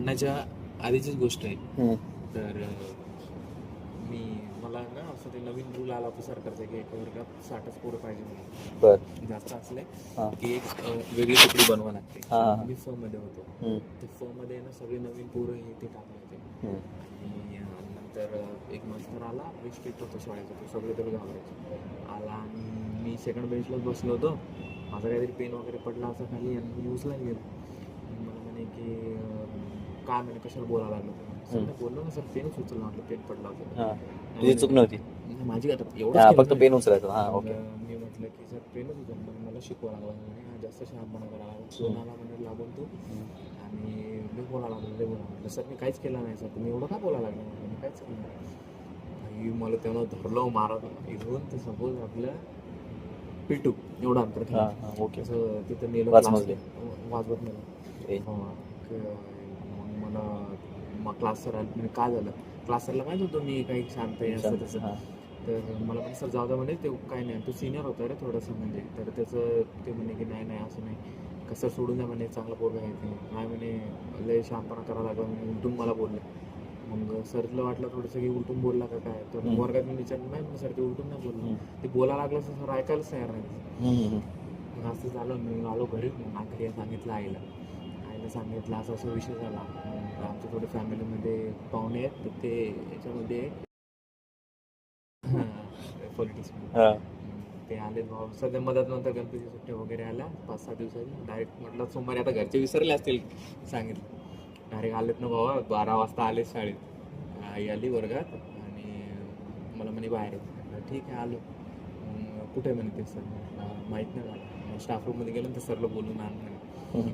भांडणाच्या आधीचीच गोष्ट आहे. हम्म. तर मला ना असं ते नवीन रूल आला होता सरकारचा की एका वर्गात 60च पोरं पाहिजे म्हणून. बर जास्त असले हा की एक वेगळी तुकडी बनवा लागते. हा, हा. मी फ मध्ये होतो. हम्म. ते फ मध्ये ना सगळे नवीन पोरं हे ते टाकले होते. हम्म. आणि नंतर एक मास्तर आला, स्ट्रिक्ट होतो शाळेचा, तो सगळे त्याला घाबरायचे. आला आणि मी सेकंड बेंचलाच बसलो होतो. माझा काहीतरी पेन वगैरे पडला असं खाली आणि मी उचलायला गेलो. मला म्हणे की काय म्हणे कशाला बोलायला लागलो. सर बोललो ना सर, पेनच उचलला, म्हटलं पेन पडला होता. हा तुझी चूक नव्हती. माझी आता हा, एवढं फक्त पेन उचलायचं. हा मग ओके. मी म्हटलं की सर पेनच उचल, मला शिकवा लागला म्हणे, हा जास्त शहाणपणा करायला लागला, कोणाला म्हणे लागून तू. आणि मी बोलायला लागलो, लय बोला म्हटलं सर मी काहीच केलं नाही सर, तुम्ही एवढं का बोलायला लागलं म्हटलं, मी काहीच केलं नाही. मला तेव्हा धरलं मारत इथून तर सपोज आपलं पिटू एवढं अंतर हा ठेवलं. हा ओके. असं तिथं नेलं वाचमजले. वाजवत नेलं. ए. मग मला मग क्लास सर आले, म्हणजे काय झालं, क्लास सरला माहीत होतं मी काही शांत आहे असं तसं. हा. तर मला पण सर जाऊ द्या म्हणे, ते काय नाही, तो सिनियर होता रे थोडंसं म्हणजे, तर त्याचं ते म्हणे की नाही नाही असं नाही, कसं सोडून द्या म्हणे, चांगलं पोरगं आहे ते नाही म्हणे, लय शहाणपणा करायला लागला म्हणे, उलटून मला बोलले. मग सरला वाटलं थोडंसं की उलटून बोलला का काय, तर वर्गात मी विचारलं नाही सर ते उलटून नाही बोललो, ते बोलायला लागलं असं सर ऐकायलाच तयार नाही. मग असं झालं, मी आलो घरी. मग घरी सांगितलं आईला सांगितलं असं असं विषय झाला. मग आमच्या थोडे फॅमिलीमध्ये पाहुणे आहेत, तर ते याच्यामध्ये पॉलिटिक्स ते आले भाऊ सध्या मदत, नंतर गणपती सुट्ट्या वगैरे आल्या 5-6 दिवसांनी. डायरेक्ट म्हटलं सोमवारी, आता घरचे विसरले असतील सांगितलं, डायरेक्ट आलेत ना भावा, 12 वाजता आले शाळेत. आई आली वर्गात आणि मला म्हणे बाहेर आहे. ठीक आहे आलो. कुठे म्हणे ते सर, माहीत नाही मला. स्टाफ रूममध्ये गेलो तर सरला बोलून आण म्हणे.